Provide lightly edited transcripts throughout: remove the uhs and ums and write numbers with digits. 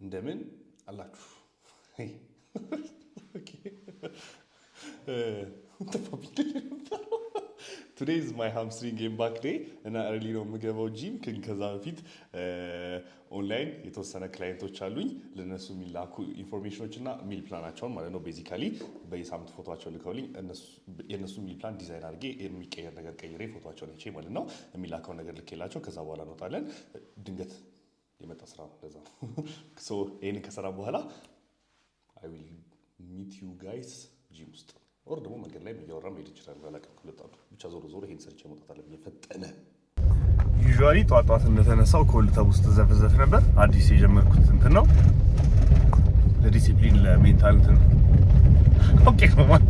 እንደምን አላችሁ? Today is my hamstring game back day እና early ነው የምገባው ጂም ግን ከዛ በፊት ኦንላይን የተወሰነ ክላይንቶች አሉኝ ለነሱ የሚላኩ ኢንፎርሜሽኖች እና ሚል ፕላናቸውን ማለት ነው ቤዚካሊ በየሳምንት ፎቶዋቸውን ልከውልኝ የነሱ ሚል ፕላን ዲዛይን አድርጌ የሚቀየር ነገር ቀይሬ ፎቶዋቸውን እቺ ማለት ነው የሚላከው ነገር ልኬላቸው ከዛ በኋላ እንወጣለን ድንገት የመጣ ስራ ነው ለዛ ሶ ይሄን ከሰራ በኋላ I will meet you guys ጂም ውስጥ ወር ደግሞ መንገድ ላይ እያወራ መሄድ ይችላል ባላቀም ከለጣሉ ብቻ ዞሮ ይሄን ሰርቼ መውጣት አለብኝ ፈጠነ ዩዥዋሊ ጧት እንደተነሳው ኮልታብ ውስጥ ዘፍዘፍ ነበር አዲስ የጀመርኩት እንትን ነው ለዲሲፕሊን ለሜንታል እንትን ኦኬ ኮማን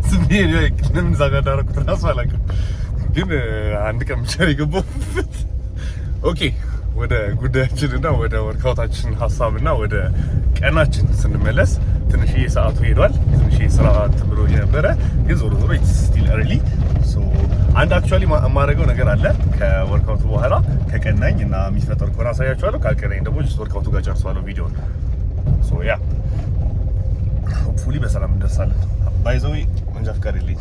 ስሜ ለምን ዛጋዳረኩት ራስ አላውቅም ግን አንድ ቀን ብቻ ይገባው ኦኬ ወደ ጉዳያችንና ወደ ወርካውታችን ሐሳብና ወደ ቀናችን ስንመለስ ትንሽ ሰዓቱ ሄዷል ትንሽ ስራ ተብሎ የነበረ ግን ዞሮ ኢትስ ስቲል early ሶ አንድ አክቹአሊ ማረጋው ነገር አለ ከወርካውቱ በኋላ ከቀናኝ እና የሚፈጠር ኮራ ሳያችኋለሁ ካልቀናኝ ደግሞ ጀስት ወርካውቱ ጋር ጨርሷለሁ ቪዲዮን ሶ ያ ሆፕፉሊ በሰላም እንደርሳለን ባይ ዘ ዌይ መንጃ ፍቃድ የለኝ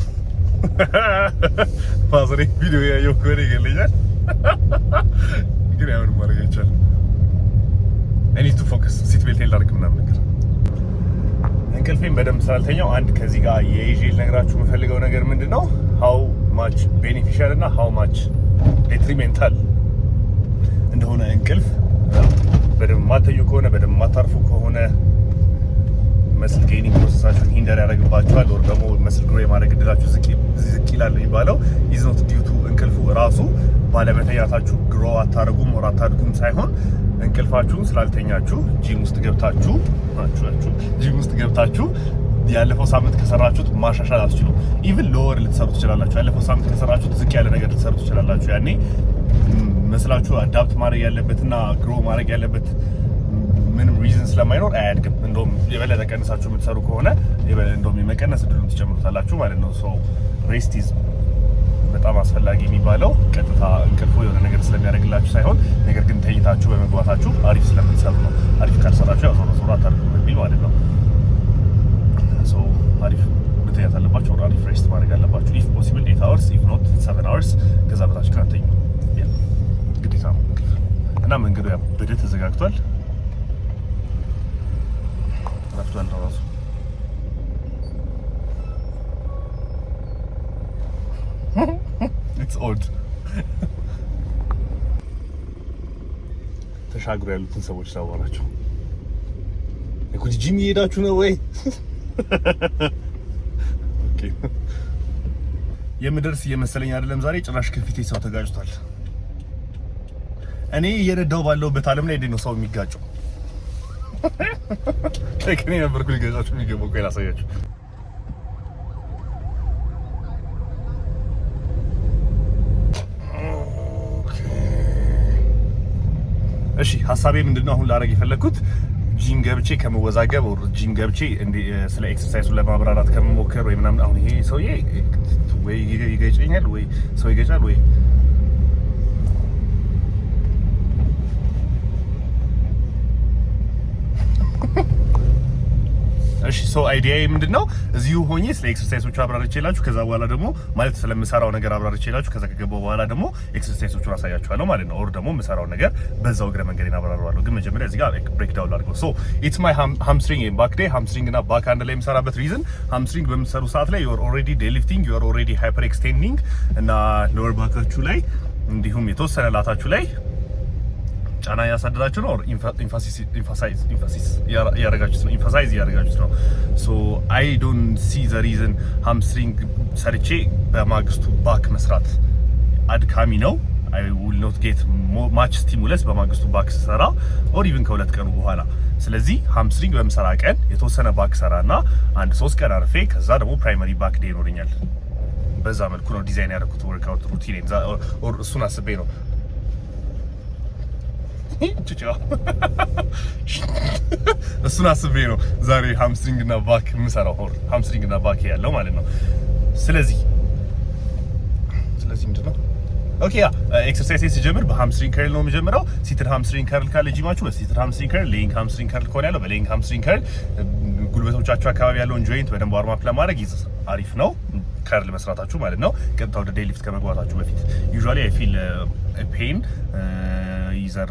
ማዘሬ ቪዲዮ ያየው ኮሬ ይገለኛል ግን ያው ማረጋ ይቻላል I need to focus ሲት ቤልት ላርክ ምናምን ነገር እንቅልፌን በደንብ ስላልተኛው አንድ ከዚህ ጋር የይዤ ልነግራችሁ የምፈልገው ነገር ምንድነው how much beneficial እና how much detrimental እንደሆነ እንቅልፍ በደንብ ማተዩ ከሆነ በደንብ ማታርፉ ከሆነ መስል ጌኒንግ ፕሮሰሳችሁን ሂንደር ያደርግባችኋል ወር ደግሞ መስል ግሮ የማድረግ እድላችሁ ዝቅ ይላል የሚባለው is not due to እንቅልፉ ራሱ ባለመተኛታችሁ ግሮ አታረጉም ወር አታድጉም ሳይሆን እንቅልፋችሁን ስላልተኛችሁ ጂም ውስጥ ገብታችሁ ያለፈው ሳምንት ከሰራችሁት ማሻሻል አትችሉም ኢቭን ሎወር ልትሰሩ ትችላላችሁ ያለፈው ሳምንት ከሰራችሁት ዝቅ ያለ ነገር ልትሰሩ ትችላላችሁ ያኔ መስላችሁ አዳፕት ማድረግ ያለበትና ግሮ ማድረግ ያለበት ምንም ሪዝን ስለማይኖር አያድግም እንደውም የበለጠ ቀንሳችሁ የምትሰሩ ከሆነ እንደውም የመቀነስ እድሉን ትጨምሩታላችሁ ማለት ነው ሶ ሬስት ኢዝ በጣም አስፈላጊ የሚባለው ቀጥታ እንቅልፉ የሆነ ነገር ስለሚያደርግላችሁ ሳይሆን ነገር ግን ተኝታችሁ በመግባታችሁ አሪፍ ስለምትሰሩ ነው አሪፍ ካልሰራችሁ ያው ዞሮ አታርጉም በሚል ማለት ነው ሶ አሪፍ መተኛት አለባችሁ አሪፍ ሬስት ማድረግ አለባችሁ if possible 8 hours if not 7 hours ከዛ በታች ካተኙ ግዴታ ነው እና መንገዱ ያው በደት ተዘጋግቷል ረፍቷል ራሱ it's odd ተሻግሮ ያሉትን ሰዎች ታወራቸው እኮ ጂም እየሄዳችሁ ነው ወይ ኦኬ የምደርስ እየመሰለኝ አይደለም ዛሬ ጭራሽ ከፊቴ ሰው ተጋጭቷል እኔ እየነዳው ባለውበት ዓለም ላይ እንዴት ነው ሰው የሚጋጨው ከኔ ነበር ኩል ገዛችሁ የሚገባው ቆይ ላሳያችሁ እሺ ሐሳቤ ምንድነው አሁን ላረግ የፈለኩት ጂም ገብቼ ከመወዛገብ ወር ጂም ገብቼ ስለ ኤክሰርሳይሱን ለማብራራት ከመሞከር ወይ ምናምን አሁን ይሄ ሰውዬ ወይ ይገጨኛል ወይ ሰው ይገጫል ወይ እሺ ሶ አይዲያዬ ምንድነው እዚሁ ሆኜ ስለ ኤክሰርሳይሶቹ አብራርቼላችሁ ከዛ በኋላ ደግሞ ማለት ስለምሰራው ነገር አብራርቼላችሁ ከዛ ከገባው በኋላ ደግሞ ኤክሰርሳይሶቹን አሳያችኋለሁ ማለት ነው ኦር ደግሞ የምሰራው ነገር በዛው እግረ መንገዴን አብራራዋለሁ ግን መጀመሪያ እዚህ ጋር ብሬክ ዳውን አድርገው ሶ ኢትስ ማይ ሃምስትሪንግ ኤንድ ባክ ዴይ ሃምስትሪንግ እና ባክ አንድ ላይ የምሰራበት ሪዝን ሃምስትሪንግ በምትሰሩ ሰዓት ላይ you are already deadlifting you are already hyper extending እና ሎወር ባካችሁ ላይ እንዲሁም የተወሰነ ላታችሁ ላይ ጫና ያሳደራችሁ ነው ኢንፋሳይዝ ያረጋችሁት ነው ሶ አይ ዶንት ሲ ዘ ሪዝን ሃምስትሪንግ ሰርቼ በማግስቱ ባክ መስራት አድካሚ ነው አይ ዊል ኖት ጌት ማች ስቲሙለስ በማግስቱ ባክ ሰራ ኦር ኢቭን ከሁለት ቀኑ በኋላ ስለዚህ ሃምስትሪንግ በመሰራ ቀን የተወሰነ ባክ ሰራና አንድ 3 ቀን አርፌ ከዛ ደግሞ ፕራይመሪ ባክ ዴይ ይኖርኛል በዛ መልኩ ነው ዲዛይን ያደረኩት ወርክአውት ሩቲን ኦር እሱን አስቤ ነው እሱን አስቤ ነው ዛሬ ሃምስትሪንግ እና ባክ የምሰራው ሃምስትሪንግ እና ባክ ያለው ማለት ነው ስለዚህ ምንድነው ኦኬ ያ ኤክሰርሳይዝ ሲጀምር በሃምስትሪንግ ከርል ነው የሚጀምረው። ሲትድ ሃምስትሪንግ ከርል ካለ ጂማችሁ በሲትድ ሃምስትሪንግ ከርል፣ ሌይንግ ሃምስትሪንግ ከርል ከሆነ ያለው በሌይንግ ሃምስትሪንግ ከርል ጉልበቶቻችሁ አካባቢ ያለውን ጆይንት በደንብ ዋርም አፕ ለማድረግ አሪፍ ነው ከርል መስራታችሁ ማለት ነው። ቀጥታ ወደ ዴይ ሊፍት ከመግባታችሁ በፊት ዩዥዋሊ አይ ፊል ፔን ይዘር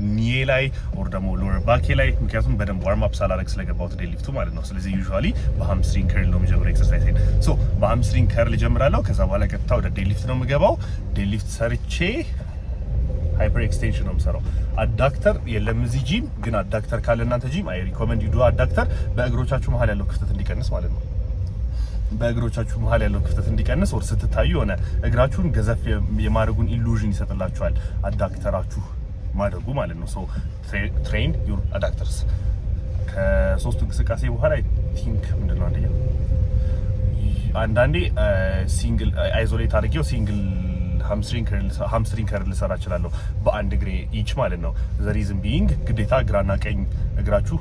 ኒዬ ላይ ኦር ደግሞ ሎወር ባኬ ላይ ምክንያቱም በደንብ ዋርም አፕ ሳላረግ ስለገባሁት ዴይ ሊፍቱ ማለት ነው። ስለዚህ ዩዥዋሊ በሃምስትሪንግ ከርል ነው የሚጀምረው ኤክሰርሳይዝ። ሶ በሃምስትሪንግ ከርል ጀምራለሁ። ከዛ በኋላ ቀጥታ ወደ ዴይ ሊፍት ነው የምገባው። ዴይ ሊፍት ሰርቼ ሃይፐር ኤክስቴንሽን ነው የምሰራው። አዳክተር የለም እዚህ ጂም፣ ግን አዳክተር ካለ እናንተ ጂም አይ ሪኮመንድ ዩ ዱ አዳክተር በእግሮቻችሁ መሀል ያለው ክፍተት እንዲቀንስ ማለት ነው። በእግሮቻችሁ መሀል ያለው ክፍተት እንዲቀንስ ወር ስትታዩ የሆነ እግራችሁን ገዘፍ የማድረጉን ኢሉዥን ይሰጥላችኋል አዳክተራችሁ ማድረጉ ማለት ነው። ሶ ትሬን ዩር አዳክተርስ። ከሶስቱ እንቅስቃሴ በኋላ አይ ቲንክ ምንድነው አንዳንዴ ሲንግል አይዞሌት አድርጌው ሲንግል ሃምስትሪንግ ከርል ልሰራ እችላለሁ በአንድ እግሬ ኢች ማለት ነው። ዘ ሪዝን ቢይንግ ግዴታ ግራና ቀኝ እግራችሁ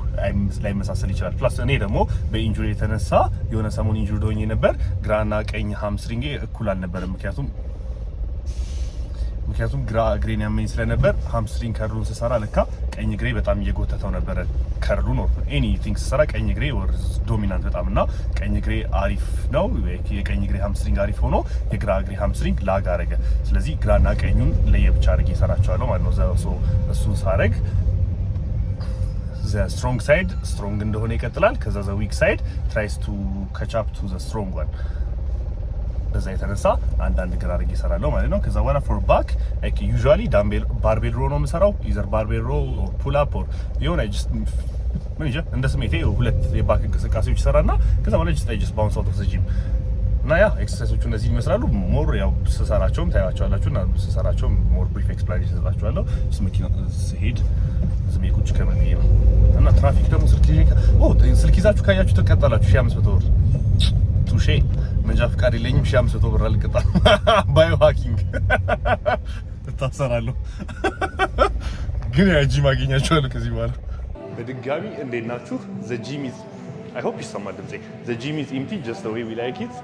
ላይመሳሰል ይችላል። ፕላስ እኔ ደግሞ በኢንጁሪ የተነሳ የሆነ ሰሞን ኢንጁሪ ሆኜ ነበር። ግራና ቀኝ ሃምስትሪንግ እኩል አልነበረም። ምክንያቱም ግራ እግሬን ያመኝ ስለነበር ሃምስትሪንግ ከርሉን ስሰራ ለካ ቀኝ እግሬ በጣም እየጎተተው ነበረ። ከርሉ ነው ኤኒቲንግ ስሰራ ቀኝ እግሬ ወር ዶሚናንት በጣም እና ቀኝ እግሬ አሪፍ ነው። የቀኝ እግሬ ሃምስትሪንግ አሪፍ ሆኖ የግራ እግሬ ሃምስትሪንግ ላግ አረገ። ስለዚህ ግራና ቀኙን ለየብቻ አድርጌ እሰራቸዋለሁ ማለት ነው። እሱን ሳረግ ዘ ስትሮንግ ሳይድ ስትሮንግ እንደሆነ ይቀጥላል። ከዛ ዘ ዊክ ሳይድ ትራይስ ቱ ካች አፕ ቱ ዘ ስትሮንግ ዋን። በዛ የተነሳ አንዳንድ ግራ አድርጌ እሰራለሁ ማለት ነው። ከዛ በኋላ ፎር ባክ ላይክ ዩዥዋሊ ዳምቤል ባርቤል ሮ ነው የምሰራው። ኢዘር ባርቤል ሮ ኦር ፑል አፕ ኦር የሆነ ጀስት ምን እንጃ እንደ ስሜቴ ሁለት የባክ እንቅስቃሴዎች ይሰራና ከዛ በኋላ ጀስት ባውንስ አውት ኦፍ ዘ ጂም እና ያ ኤክሰርሳይሶቹ እነዚህ ይመስላሉ። ሞር ያው ስሰራቸውም ታያቸዋላችሁ እና ስሰራቸውም ሞር ብሪፍ ኤክስፕላኔሽን ሰጣችኋለሁ። መኪና ስሄድ ዝም ቁጭ ከመንገድ ነው እና ትራፊክ ደግሞ ስልክ ይዛችሁ ካያችሁ ትቀጣላችሁ 1500 ብር ቱሼ መንጃ ፍቃድ የለኝም 1500 ብር አልቀጣም። ባዮ ሃኪንግ እታሰራለሁ። ግን ያ ጂም አገኛችኋለሁ ከዚህ በኋላ። በድጋሚ እንዴት ናችሁ? ዘ ጂም ኢዝ አይ ሆፕ ይሰማል ድምጼ። ዘ ጂም ኢዝ ኢምፕቲ ጀስት ዘ ዌይ ዊ ላይክ ኢት።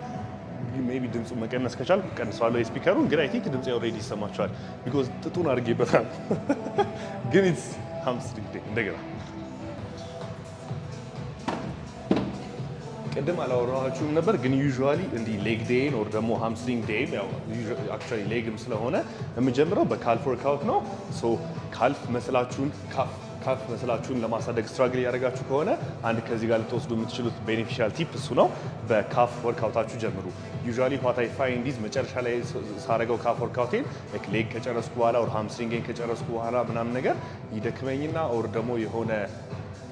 ሜቢ ድምፁ መቀነስ ከቻልኩ ቀንሰዋለሁ የስፒከሩን፣ ግን አይ ቲንክ ድምጼ ኦልሬዲ ይሰማችኋል ቢኮዝ ጥጡን አድርጌበታል። ግን ኢትስ ሃምስትሪንግ ዴይ እንደገና ቅድም አላወራኋችሁም ነበር፣ ግን ዩዥዋሊ እንዲህ ሌግ ዴይን ኦር ደግሞ ሃምስትሪንግ ዴይን ያው አክቹዋሊ ሌግም ስለሆነ የምጀምረው በካልፍ ወርክአውት ነው። ሶ ካልፍ መስላችሁን ለማሳደግ ስትራግል ያደረጋችሁ ከሆነ አንድ ከዚህ ጋር ልትወስዱ የምትችሉት ቤኔፊሻል ቲፕ እሱ ነው። በካፍ ወርክአውታችሁ ጀምሩ። ዩዥዋሊ ዋት አይ ፋይንድ ኢዝ መጨረሻ ላይ ሳረገው ካፍ ወርክአውቴን ሌግ ከጨረስኩ በኋላ ኦር ሃምስትሪንግን ከጨረስኩ በኋላ ምናምን ነገር ይደክመኝና ኦር ደግሞ የሆነ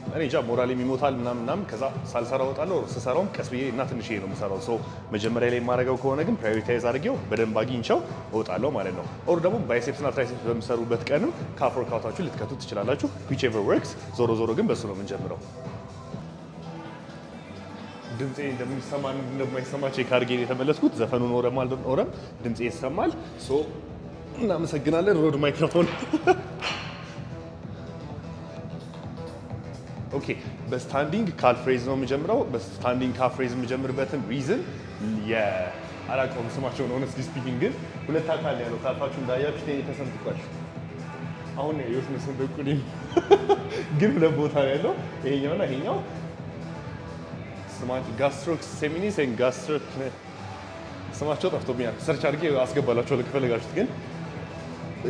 እኔ እንጃ ሞራል የሚሞታል ምናምን ከዛ ሳልሰራ እወጣለሁ። ስሰራውም ቀስ ብዬ እና ትንሽዬ ነው የምሰራው። ሶ መጀመሪያ ላይ የማደርገው ከሆነ ግን ፕራዮሪታይዝ አድርጌው በደንብ አግኝቼው እወጣለሁ ማለት ነው። ኦር ደግሞ ባይሴፕስ እና ትራይሴፕስ በምሰሩበት ቀንም ካፍ ወርክአውታችሁ ልትከቱ ትችላላችሁ። whichever works። ዞሮ ግን በሱ ነው የምንጀምረው። ድምጼ እንደሚሰማ እንደማይሰማ ቼክ አድርጌ የተመለስኩት። ዘፈኑ ኖረም አልኖረም ድምጼ ይሰማል። ሶ እናመሰግናለን። ሮድ ማይክሮፎን ኦኬ። በስታንዲንግ ካልፍ ሬዝ ነው የምጀምረው። በስታንዲንግ ካልፍ ሬዝ የምጀምርበትን ሪዝን አላውቀውም ስማቸውን ሆነስትሊ ስፒኪንግ፣ ግን ሁለት አካል ያለው ካልፋችሁ እንዳያችሁ ተሰንጥቋል። አሁን የወስነ ሰንደቁኝ ግን ሁለት ቦታ ያለው ይሄኛውና ይሄኛው ስማቸው ጋስትሮክ ሴሚኒስ ኤንድ ጋስትሮክ ስማቸው ጠፍቶብኛል። ሰርች አድርጌ አስገባላችሁ ለከፈለጋችሁት። ግን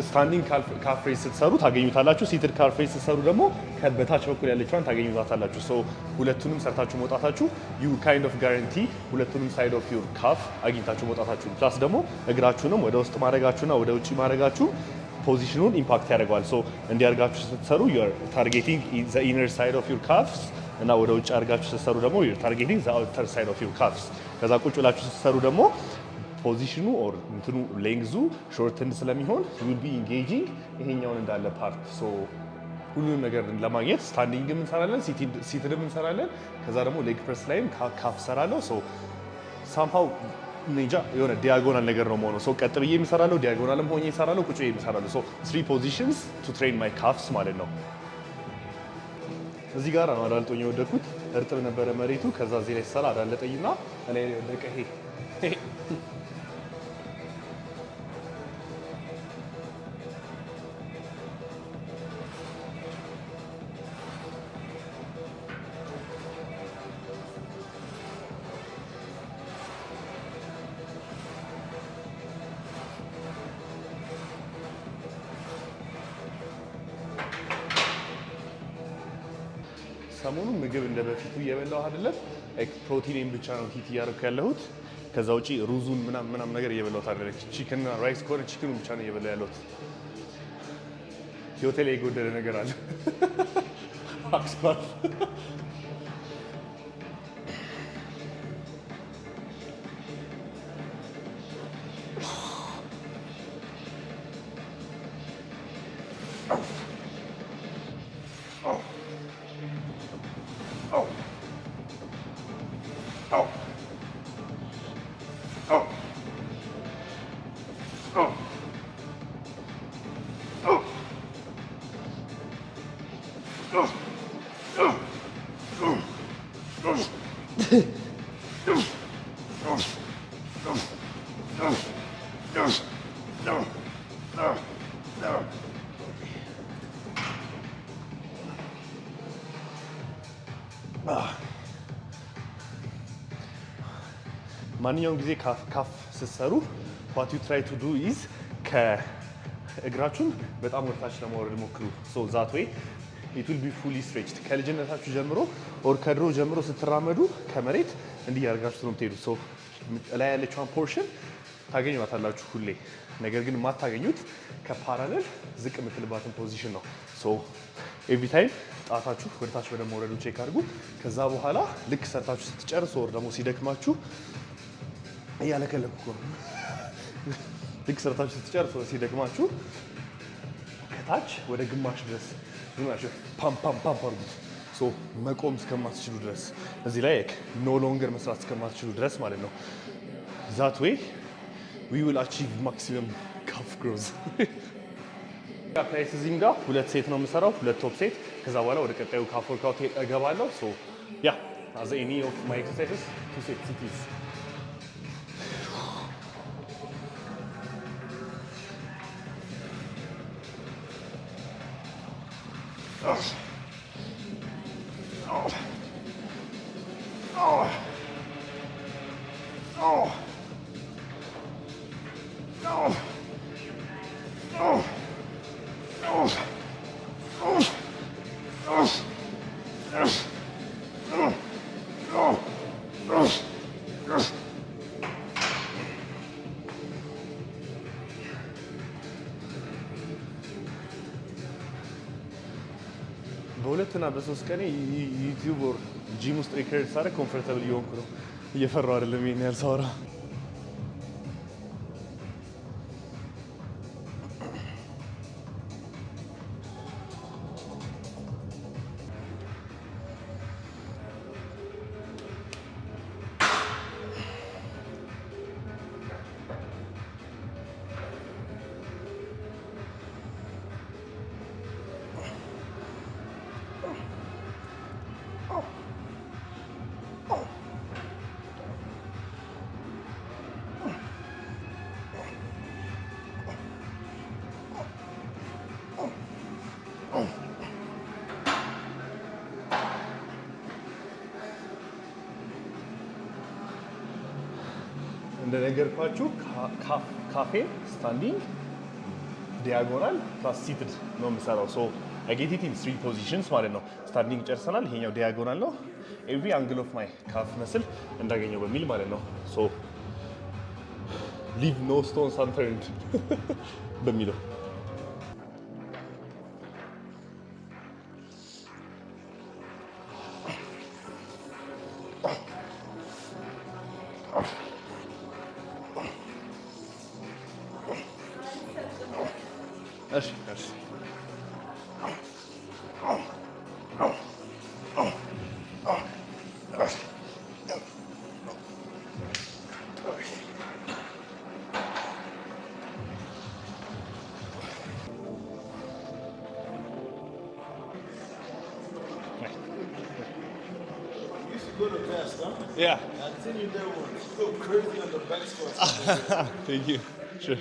ስታንዲንግ ካልፍ ሬዝ ስትሰሩ ታገኙታላችሁ። ሲትድ ካልፍ ሬዝ ስትሰሩ ደግሞ በታች በኩል ያለችዋን ታገኙታላችሁ። ሶ ሁለቱንም ሰርታችሁ መውጣታችሁ ዩ ካይንድ ኦፍ ጋራንቲ ሁለቱንም ሳይድ ኦፍ ዩር ካፍ አግኝታችሁ መውጣታችሁ፣ ፕላስ ደግሞ እግራችሁንም ወደ ውስጥ ማድረጋችሁና ወደ ውጭ ማድረጋችሁ ፖዚሽኑን ኢምፓክት ያደርገዋል። ሶ እንዲያርጋችሁ ስትሰሩ ዩ አር ታርጌቲንግ ዘ ኢነር ሳይድ ኦፍ ዩር ካፍስ እና ወደ ውጭ አድርጋችሁ ስትሰሩ ደግሞ ዩ አር ታርጌቲንግ ዘ አውተር ሳይድ ኦፍ ዩር ካፍስ። ከዛ ቁጭ ብላችሁ ስትሰሩ ደግሞ ፖዚሽኑ ኦር እንትኑ ሌንግዙ ሾርትንድ ስለሚሆን ዊል ቢ ኢንጌጂንግ ይሄኛውን እንዳለ ፓርት። ሶ ሁሉንም ነገር ለማግኘት ስታንዲንግም እንሰራለን፣ ሲትድም እንሰራለን። ከዛ ደግሞ ሌግ ፕሬስ ላይም ካፍ ሰራለሁ። ሶ ሳምሃው ኔጃ የሆነ ዲያጎናል ነገር ነው መሆኑ። ሶ ቀጥ ብዬ የሚሰራለሁ፣ ዲያጎናልም ሆኜ ይሰራለሁ፣ ቁጭ ብዬ የሚሰራለሁ። ሶ 3 ፖዚሽንስ ቱ ትሬን ማይ ካፍስ ማለት ነው። እዚህ ጋር ነው አዳልጦኝ የወደኩት። እርጥብ ነበረ መሬቱ። ከዛ እዚህ ላይ ሰራ አዳለጠኝና እኔ ወደቀ። ይሄ ሰሞኑን ምግብ እንደበፊቱ እየበላሁ አይደለም። ፕሮቲኔን ብቻ ነው ሂት እያደረኩ ያለሁት። ከዛ ውጪ ሩዙን ምናምን ነገር እየበላሁት አይደለም። ቺክን እና ራይስ ከሆነ ቺክኑን ብቻ ነው እየበላሁ ያለሁት። ህይወቴ ላይ የጎደለ ነገር አለ። አክስፓር ማንኛውም ጊዜ ካፍ ስትሰሩ what you try to do is ከእግራችሁን በጣም ወደታች ለማውረድ ሞክሩ። so that way it will be fully stretched። ከልጅነታችሁ ጀምሮ ኦር ከድሮ ጀምሮ ስትራመዱ ከመሬት እንዲህ ያደርጋችሁ ነው የምትሄዱት። so ላይ ያለችውን ፖርሽን ታገኙታላችሁ ሁሌ። ነገር ግን የማታገኙት ከፓራለል ዝቅ የምትልባትን ፖዚሽን ነው። so every time ጣታችሁ ወደታች በደንብ መውረዱን ቼክ አድርጉ። ከዛ በኋላ ልክ ሰርታችሁ ስትጨርሱ ኦር ደግሞ ሲደክማችሁ እያለከለኩ ነው። ልክ ሰርታችሁ ስትጨርሱ ሲደክማችሁ ከታች ወደ ግማሽ ድረስ ፓም አድርጉት። ሶ መቆም እስከማትችሉ ድረስ እዚህ ላይ ኖ ሎንገር መስራት እስከማትችሉ ድረስ ማለት ነው። ዛት ዌይ ዊ ዊል አቺቭ ማክሲመም ካፍ ግሮዝ። ፕራይስ እዚህም ጋር 2 ሴት ነው የምሰራው፣ 2 ቶፕ ሴት። ከዛ በኋላ ወደ ቀጣዩ ካፍ ወርክአውት እገባለሁ። ሶ ያ አዝ ኤኒ ኦፍ ማይ ኤክሰርሳይዝስ 2 ሴት ሲቲዝ። በሁለትና በሶስት ቀን ዩቲዩብ ኦር ጂም ውስጥ ሪከርድ ሳደርግ ኮምፎርታብል እየሆንኩ ነው። እየፈራሁ አይደለም ይሄን ያህል ሳወራ። እንደነገርኳችሁ ካፌ ስታንዲንግ ዲያጎናል ፕላስ ሲትድ ነው የምሰራው። ሶ አይ ጌት ኢት ኢን 3 ፖዚሽንስ ማለት ነው። ስታንዲንግ ጨርሰናል። ይሄኛው ዲያጎናል ነው። ኤቭሪ አንግል ኦፍ ማይ ካፍ መስል እንዳገኘው በሚል ማለት ነው። ሶ ሊቭ ኖ ስቶንስ አንተርንድ በሚለው Yeah. I've seen you there once. You go crazy on the back squats. Thank you. Sure.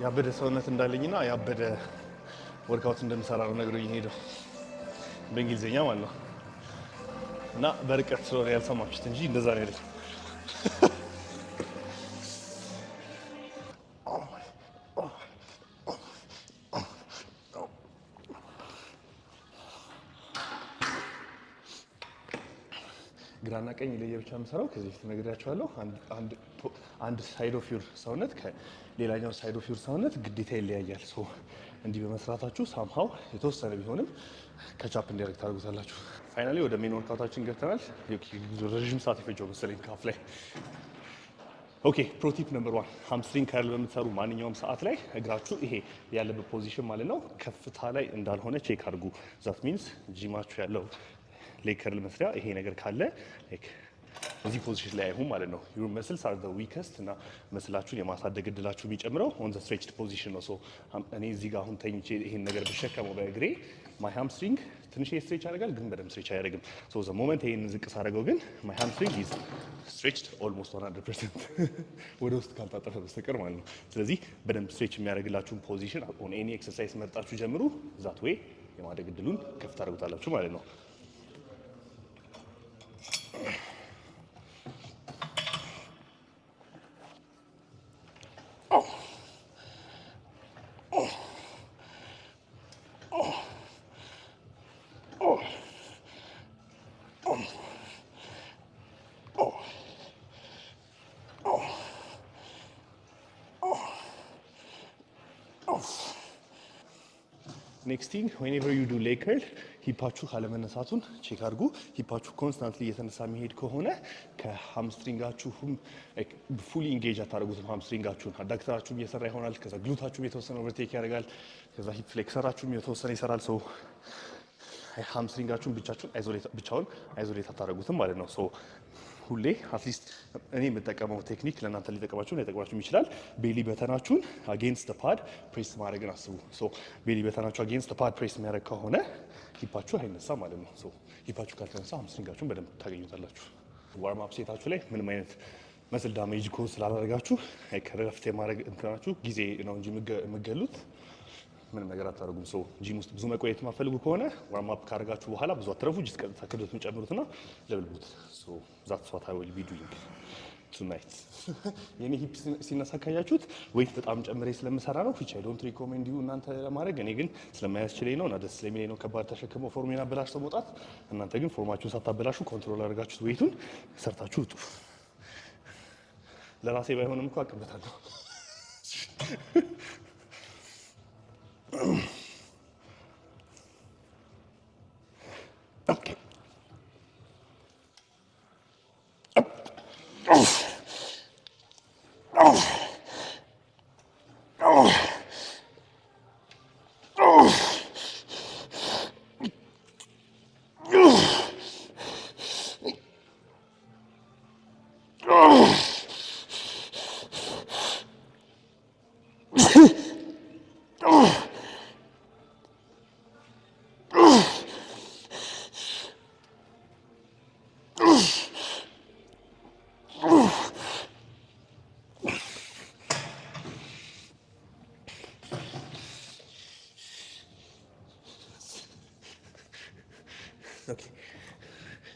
ያበደ ሰውነት እንዳለኝና ያበደ ወርክአውት እንደምሰራ ነው ነግሮኝ ሄደው በእንግሊዝኛ ማለት ነው። እና በርቀት ስለሆነ ያልሰማችሁት እንጂ እንደዛ ነው ያለኝ። ግራና ቀኝ ለየብቻ የምሰራው ከዚህ በፊት ነግሬያቸዋለሁ። አንድ ሳይድ ኦፍ ዩር ሰውነት ከሌላኛው ሳይድ ኦፍ ዩር ሰውነት ግዴታ ይለያያል። ሶ እንዲህ በመስራታችሁ ሳምሃው የተወሰነ ቢሆንም ከቻፕ እንዲያደርግ ታደርጉታላችሁ። ፋይናሊ ወደ ሜን ወርክአውታችን ገብተናል። ረዥም ሰዓት የፈጀው መሰለኝ ካፍ ላይ። ኦኬ ፕሮቲፕ ነምበር 1 ሃምስትሪንግ ከርል በምትሰሩ ማንኛውም ሰዓት ላይ እግራችሁ ይሄ ያለበት ፖዚሽን ማለት ነው ከፍታ ላይ እንዳልሆነ ቼክ አድርጉ። ዛት ሚንስ ጂማችሁ ያለው ሌግ ከርል መስሪያ ይሄ ነገር ካለ እዚህ ፖዚሽን ላይ አይሁን ማለት ነው። ዩር መስልስ አር ዘ ዊከስት እና መስላችሁን የማሳደግ እድላችሁ የሚጨምረው ኦን ዘ ስትሬችድ ፖዚሽን ነው። ሶ እኔ እዚህ ጋር አሁን ተኝቼ ይሄን ነገር ብሸከመው በእግሬ ማይ ሃምስትሪንግ ትንሽ ስትሬች ያደርጋል፣ ግን በደንብ ስትሬች አያደርግም። ሶ ዘ ሞመንት ይሄን ዝቅ ሳደርገው ግን ማይ ሃምስትሪንግ ኢዝ ስትሬችድ ኦልሞስት 100% ወደ ውስጥ ካልታጠፈ በስተቀር ማለት ነው። ስለዚህ በደንብ ስትሬች የሚያደርግላችሁን ፖዚሽን ኦን ኤኒ ኤክሰርሳይዝ መርጣችሁ ጀምሩ። ዛት ዌይ የማደግ እድሉን ከፍ ታደርጉታላችሁ ማለት ነው። ኔክስት ቲንግ ዌኔቨር ዩ ዱ ሌግ ከርል ሂፓችሁ ካለመነሳቱን ቼክ አድርጉ። ሂፓችሁ ኮንስታንትሊ እየተነሳ የሚሄድ ከሆነ ከሃምስትሪንጋችሁም ፉሊ ኢንጌጅ አታደርጉትም። ሃምስትሪንጋችሁን አዳክተራችሁም እየሰራ ይሆናል። ከዛ ግሉታችሁም የተወሰነ ኦቨርቴክ ያደርጋል። ከዛ ሂፕ ፍሌክሰራችሁም የተወሰነ ይሰራል። ሰው ሃምስትሪንጋችሁን ብቻውን አይዞሌት አታደርጉትም ማለት ነው። ሶ ሁሌ አትሊስት እኔ የምጠቀመው ቴክኒክ ለእናንተ ሊጠቀማችሁ ላይጠቅማችሁም ይችላል። ቤሊ በተናችሁን አጌንስት ፓድ ፕሬስ ማድረግን አስቡ። ሶ ቤሊ በተናችሁ አጌንስት ፓድ ፕሬስ የሚያደርግ ከሆነ ሂፓችሁ አይነሳ ማለት ነው። ሶ ሂፓችሁ ካልተነሳ ሃምስትሪንጋችሁን በደንብ ታገኙታላችሁ። ዋርም አፕ ሴታችሁ ላይ ምንም አይነት መስል ዳሜጅ ኮዝ ስላላደረጋችሁ ረፍት የማድረግ እንትናችሁ ጊዜ ነው እንጂ የምገሉት ምንም ነገር አታደርጉም። ሶ ጂም ውስጥ ብዙ መቆየት የማትፈልጉ ከሆነ ዋርም አፕ ካደረጋችሁ በኋላ ብዙ አትረፉ። ጅስ ቀጥታ ክብደቱን ጨምሩትና ለብልቡት። ሶ ዛትስ ዋት አይ ዊል ቢ ዱይንግ ቱናይት። የኔ ሂፕ ሲነሳ ካያችሁት ዌይት በጣም ጨምሬ ስለምሰራ ነው። ዊች አይ ዶንት ሪኮሜንድ ዩ እናንተ ለማድረግ። እኔ ግን ስለማያስችለኝ ነው እና ደስ ስለሚለኝ ነው ከባድ ተሸክመው ፎርሜን አበላሽተው መውጣት። እናንተ ግን ፎርማችሁን ሳታበላሹ ኮንትሮል አድርጋችሁት ዌይቱን ሰርታችሁ ውጡ። ለራሴ ባይሆንም እኮ አቅበታለሁ። Okay.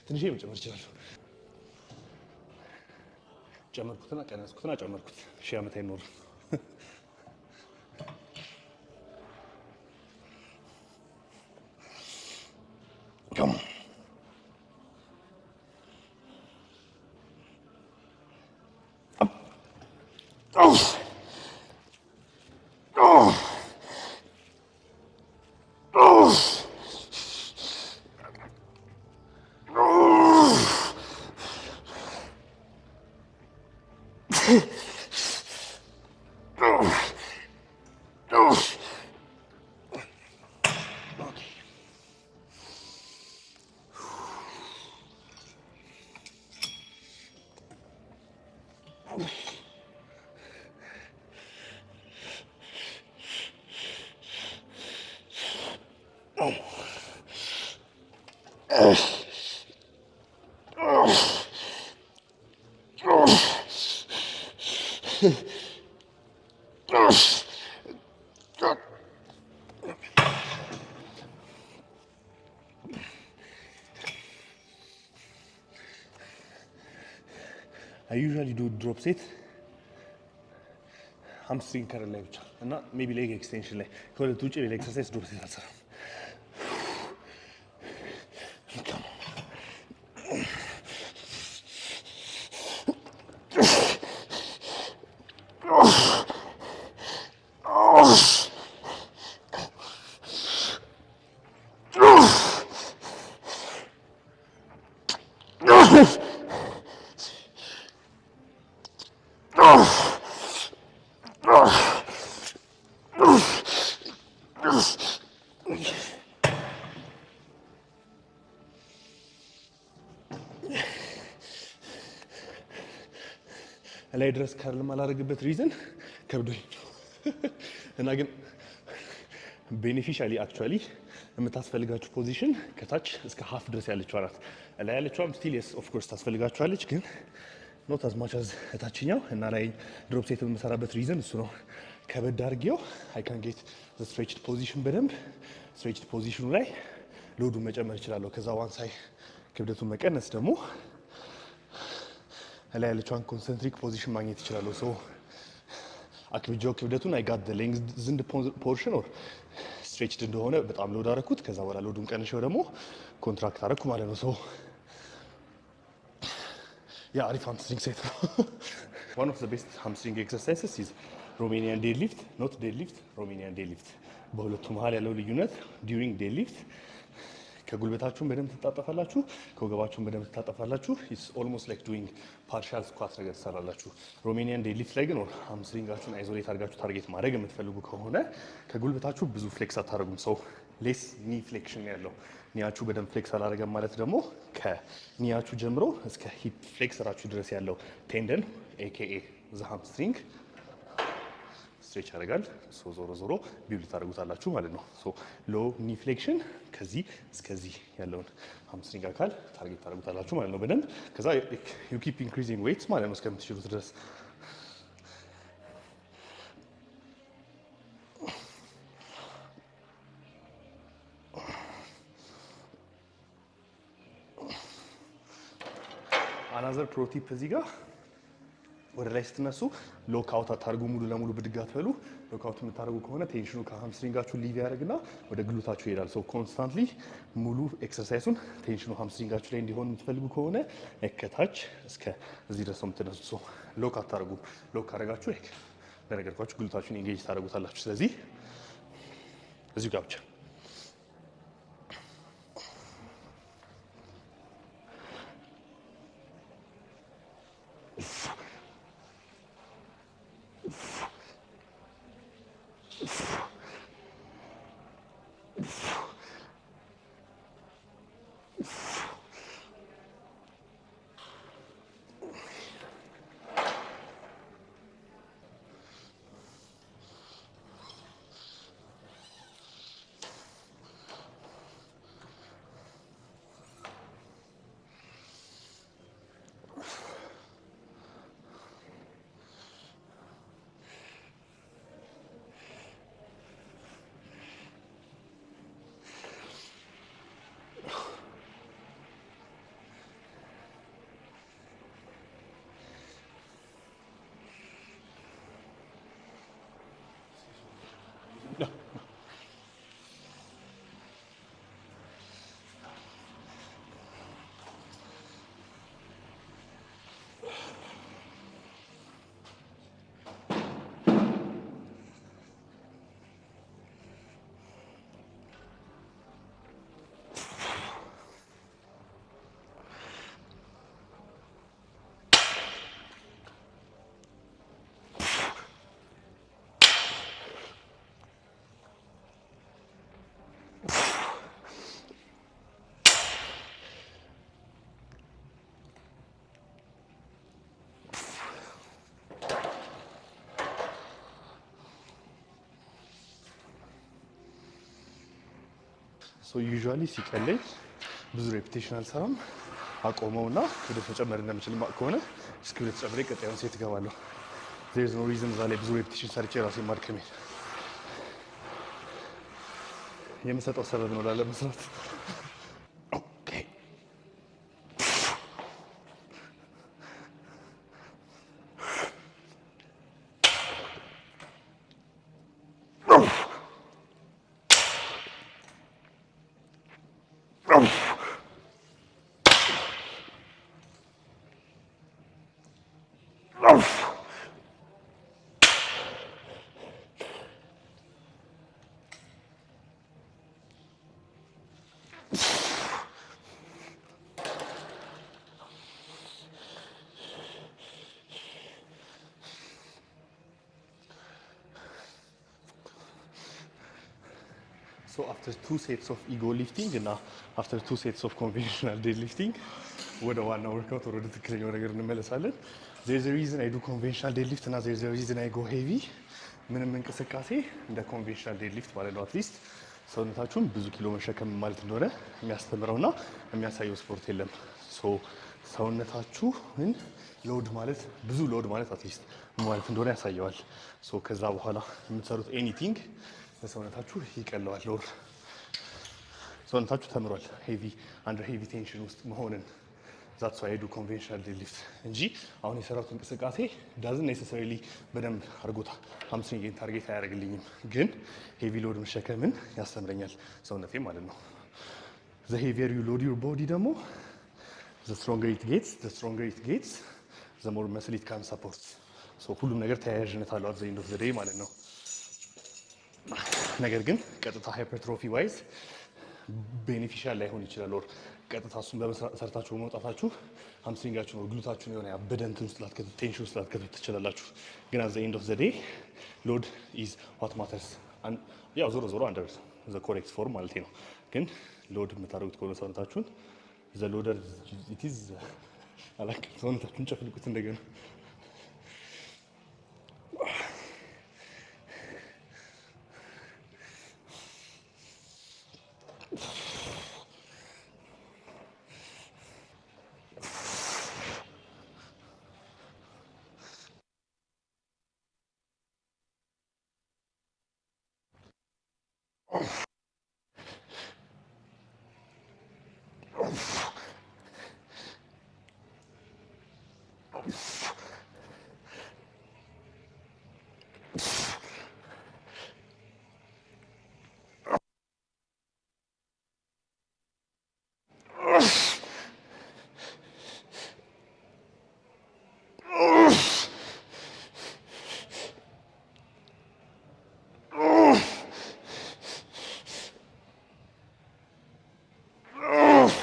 ትንሽ መጨመር እችላለሁ። ጨመርኩትና ቀነስኩትና ጨመርኩት። ሺህ ዓመት አይኖርም። Oh. I usually do drop set hamstring curl ላይ ብቻ እና ሜቢ ሌግ ኤክስቴንሽን ላይ ከሁለት ውጪ ሌላ ኤክሰርሳይዝ ድሮፕ ሴት አልሰራም። ላይ ድረስ ከርል ማላደርግበት ሪዝን ከብዶኝ እና ግን ቤኔፊሻሊ አክቹአሊ የምታስፈልጋችሁ ፖዚሽን ከታች እስከ ሃፍ ድረስ ያለችው ናት። ላይ ያለችውም ስቲል የስ ኦፍ ኮርስ ታስፈልጋችኋለች፣ ግን ኖት አዝ ማች አዝ እታችኛው እና ላይ ድሮፕ ሴት የምሰራበት ሪዝን እሱ ነው። ከበድ አድርጌው አይ ካን ጌት ዘ ስትሬችድ ፖዚሽን በደንብ ስትሬችድ ፖዚሽኑ ላይ ሎዱን መጨመር እችላለሁ። ከዛ ዋንሳይ ክብደቱን መቀነስ ደግሞ ላይ ያለችውን ኮንሰንትሪክ ፖዚሽን ማግኘት ይችላል። ሶ አክብጆው ክብደቱን አይ ጋት ዘ ሌንግዝንድ ፖርሽን ኦር ስትሬችድ እንደሆነ በጣም ሎድ አደረኩት። ከዛ በኋላ ሎዱን ቀንሼው ደግሞ ኮንትራክት አደረኩ ማለት ነው። ሶ ያ አሪፍ ሃምስትሪንግ ሴት ነው። one of the best hamstring exercises is Romanian deadlift, not deadlift, Romanian deadlift። በሁለቱ መሃል ያለው ልዩነት during deadlift ከጉልበታችሁን በደንብ ትጣጣፋላችሁ፣ ከወገባችሁን በደንብ ትጣጣፋላችሁ። ኢትስ ኦልሞስት ላይክ ዱዊንግ ፓርሻል ስኳት ነገር ትሰራላችሁ። ሮሜኒያን ዴድሊፍት ላይ ግን ሃምስትሪንጋችሁን አይዞሌት አድርጋችሁ ታርጌት ማድረግ የምትፈልጉ ከሆነ ከጉልበታችሁ ብዙ ፍሌክስ አታደርጉም። ሰው ሌስ ኒ ፍሌክሽን ያለው ኒያችሁ በደንብ ፍሌክስ አላደረገም ማለት ደግሞ ከኒያችሁ ጀምሮ እስከ ሂፕ ፍሌክሰራችሁ ድረስ ያለው ቴንደን ኤኬኤ ዘ ሃምስትሪንግ ስትሬች ያደርጋል። ዞሮ ዞሮ ቢውል ታደርጉታላችሁ ማለት ነው። ሎ ኒ ፍሌክሽን ከዚህ እስከዚህ ያለውን ሃምስትሪንግ አካል ታርጌት ታደርጉታላችሁ ማለት ነው በደንብ። ከዛ ዩ ኪፕ ኢንክሪዚንግ ዌይትስ ማለት ነው እስከምትችሉት ድረስ። አናዘር ፕሮቲፕ እዚህ ጋር ወደ ላይ ስትነሱ ሎክ አውት አታርጉ። ሙሉ ለሙሉ ብድግ አትበሉ። ሎክ አውት የምታደርጉ ከሆነ ቴንሽኑ ከሃምስትሪንጋችሁ ሊቭ ያደርግና ወደ ግሉታችሁ ይሄዳል። ሶ ኮንስታንትሊ ሙሉ ኤክሰርሳይሱን ቴንሽኑ ሃምስትሪንጋችሁ ላይ እንዲሆን የምትፈልጉ ከሆነ ከታች እስከ እዚህ ድረስ ነው የምትነሱት። ሶ ሎክ አታርጉ። ሎክ ካደረጋችሁ ለነገርኳችሁ ግሉታችሁን ኢንጌጅ ታደርጉታላችሁ። ስለዚህ እዚሁ ጋር ብቻ ሶ ዩዥዋሊ ሲቀለኝ ብዙ ሬፒቴሽን አልሰራም። አቆመውና ወደ ተጨመር እንደምችል ማቅ ከሆነ እስኪ ወደ ተጨመረ ቀጣዩን ሴት እገባለሁ። there is no reason እዛ ላይ ብዙ ሬፒቴሽን ሰርቼ ራሴን ማድከሜ የምሰጠው ሰበብ ነው ላለመስራት። So after 2 sets of ego lifting and after 2 sets of conventional deadlifting, ወደ ዋና ወርክአውት ወደ ትክክለኛው ነገር እንመለሳለን። there's a reason I do conventional deadlift እና there's a reason I go heavy። ምንም እንቅስቃሴ እንደ conventional deadlift ማለት ነው። አትሊስት ሰውነታችሁን ብዙ ኪሎ መሸከም ማለት እንደሆነ የሚያስተምረውና የሚያሳየው ስፖርት የለም። ሶ ሰውነታችሁን ሎድ ማለት ብዙ ሎድ ማለት አትሊስት ማለት እንደሆነ ያሳየዋል። ሶ ከዛ በኋላ የምትሰሩት ኤኒቲንግ ለሰውነታችሁ ይቀለዋል። ሎድ ሰውነታችሁ ተምሯል ሄቪ አንደር ሄቪ ቴንሽን ውስጥ መሆንን። ዛትስ ዋይ ዱ ኮንቬንሽናል ዴድሊፍት እንጂ አሁን የሰራሁት እንቅስቃሴ ዳዝንት ኔሰሰሪሊ በደንብ አድርጎታ ሃምስትሪንግን ታርጌት አያደርግልኝም፣ ግን ሄቪ ሎድ መሸከምን ያስተምረኛል ሰውነቴ ማለት ነው። ዘ ሄቪየር ዩ ሎድ ዩር ቦዲ ደግሞ ዘ ስትሮንገር ኢት ጌትስ ዘ ሞር መስል ኢት ካን ሰፖርት። ሶ ሁሉም ነገር ተያያዥነት አለው አት ዘ ኤንድ ኦፍ ዘ ዴይ ማለት ነው። ነገር ግን ቀጥታ ሃይፐርትሮፊ ዋይዝ ቤኔፊሻል ላይሆን ይችላል። ኦር ቀጥታ እሱን በመሰርታችሁ መውጣታችሁ ሃምስትሪንጋችሁ ነው ግሉታችሁን የሆነ ያበደ እንትን ውስጥ ላትከቱት ቴንሽን ውስጥ ላትከቱት ትችላላችሁ። ግን አት ዘ ኤንድ ኦፍ ዘ ዴይ ሎድ ኢዝ ዋት ማተርስ። ያው ዞሮ ዞሮ አንደር ዘ ኮሬክት ፎርም ማለት ነው። ግን ሎድ የምታደርጉት ከሆነ ሰውነታችሁን ዘ ሎደር ኢት ኢዝ አላውቅም፣ ሰውነታችሁን ጨፍልቁት እንደገና።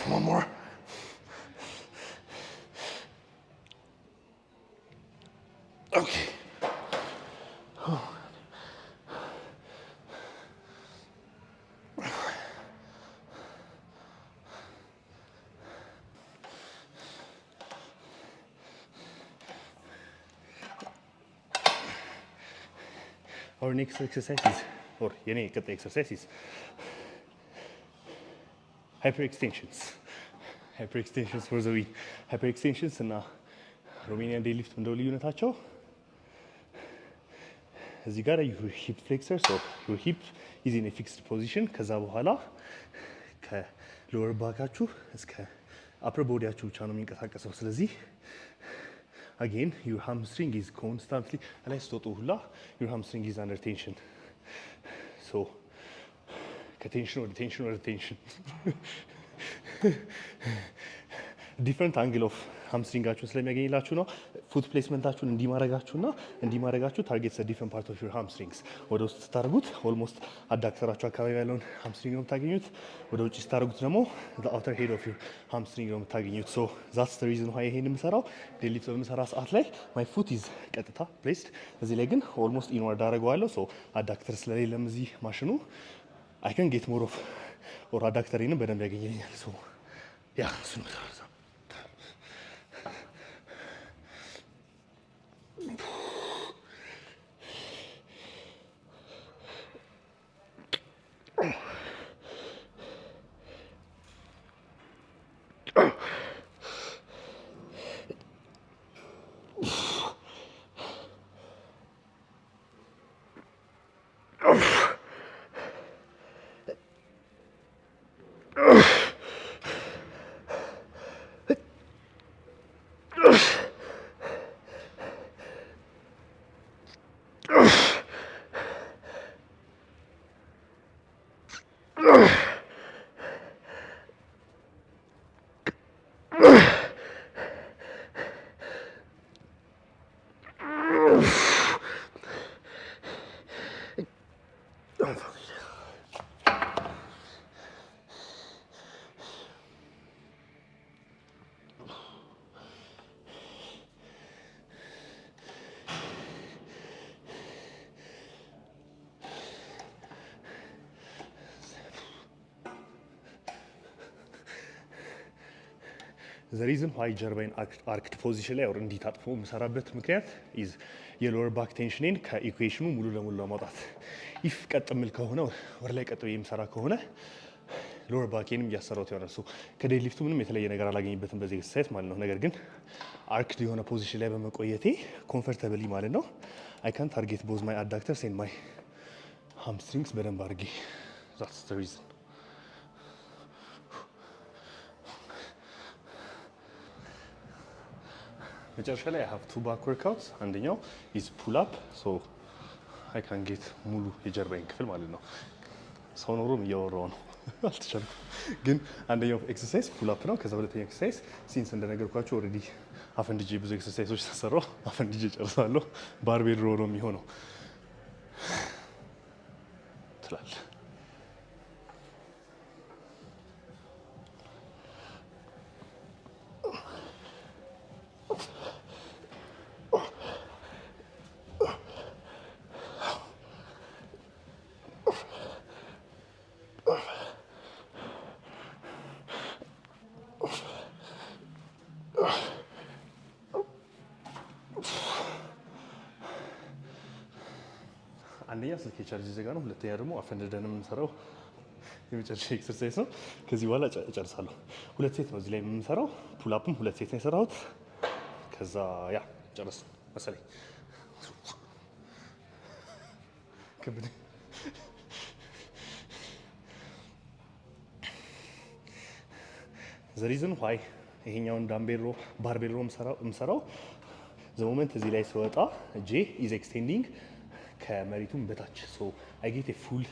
One more. Okay. Our next exercise is, or any exercise is hyperextensions. Hyperextensions for the week. Hyperextensions እና ሮሜኒያን ዴድሊፍት እንደው ልዩነታቸው እዚህ ጋር your hip flexor, so your hip is in a fixed position። ከዛ በኋላ ከሎወር ባካችሁ እስከ አፐር ቦዲያችሁ ብቻ ነው የሚንቀሳቀሰው። ስለዚህ again your hamstring is constantly ላይ ስትወጡ ሁላ your hamstring is under tension። so ከቴንሽን ወደ ቴንሽን ወደ ቴንሽን ዲፍረንት አንግል ኦፍ ሃምስትሪንጋችሁን ስለሚያገኝላችሁ ነው። ፉት ፕሌስመንታችሁን እንዲማረጋችሁ ታርጌት ዲፍረንት ፓርት ኦፍ ዩር ሃምስትሪንግስ። ወደ ውስጥ ስታደርጉት ኦልሞስት አዳክተራችሁ አካባቢ ያለውን ሃምስትሪንግ ነው የምታገኙት። ወደ ውጭ ስታደርጉት ደግሞ አውተር ሄድ ኦፍ ዩር ሃምስትሪንግ ነው የምታገኙት። ሶ ዛትስ ዘ ሪዝን ዋይ ይሄን የምሰራው ዴድሊፍት በምሰራ ሰዓት ላይ ማይ ፉት ኢዝ ቀጥታ ፕሌስድ፣ እዚህ ላይ ግን ኦልሞስት ኢንዋርድ አደርገዋለሁ። ሶ አዳክተር ስለሌለም እዚህ ማሽኑ አይ ካን ጌት ሞር ኦፍ ኦር አዳክተሪንም በደንብ ያገኘኛል። ሶ ያ እሱን The reason why ጀርባዬን አርክድ ፖዚሽን ላይ እንዲህ ታጥፎ የምሰራበት ምክንያት ኢዝ የሎወር ባክ ቴንሽኔን ከኢኩዌሽኑ ሙሉ ለሙሉ ለማውጣት ኢፍ ቀጥ ምል ከሆነ ወደ ላይ ቀጥ ብዬ የምሰራ ከሆነ ሎወር ባኬንም እያሰራሁት ይሆናል። ሶ ከዴድ ሊፍቱ ምንም የተለየ ነገር አላገኝበትም በዚህ ኤክሰርሳይዝ ማለት ነው። ነገር ግን አርክድ የሆነ ፖዚሽን ላይ በመቆየቴ ኮምፈርታብሊ ማለት ነው አይ ካን ታርጌት ቦዝ ማይ አዳክተርስ ኤንድ ማይ ሃምስትሪንግስ በደንብ አድርጌ ዛትስ ዘ ሪዝን። መጨረሻ ላይ I have two back workouts አንደኛው is pull up so I can get ሙሉ የጀርባዬን ክፍል ማለት ነው። ሰው ኖሮም እያወራሁ ነው አልተቻልኩም። ግን አንደኛው ኤክሰርሳይዝ pull up ነው። ከዛ ሁለተኛው ኤክሰርሳይዝ ሲንስ እንደነገርኳችሁ ኦልሬዲ አፈንድጄ ብዙ ኤክሰርሳይዞች ተሰራው አፈንድጄ ጨርሳለሁ። ባርቤል ሮ ነው የሚሆነው ትላል። አንደኛ ስልክ ቻርጅ ዘጋ ነው። ሁለተኛ ደግሞ አፈንድደን የምንሰራው የመጨረሻ ኤክሰርሳይዝ ነው። ከዚህ በኋላ እጨርሳለሁ። ሁለት ሴት ነው እዚህ ላይ የምንሰራው። ፑል አፕም ሁለት ሴት ነው የሰራሁት። ከዛ ያ ጨርስ መሰለኝ። ከብድ ዘ ሪዝን ዋይ ይሄኛውን ዳምቤል ሮ ባርቤል ሮ የምሰራው ዘ ሞመንት እዚህ ላይ ስወጣ እጄ ኢዝ ኤክስቴንዲንግ ከመሬቱም በታች ሶ አይ ጌት ኤ ፉል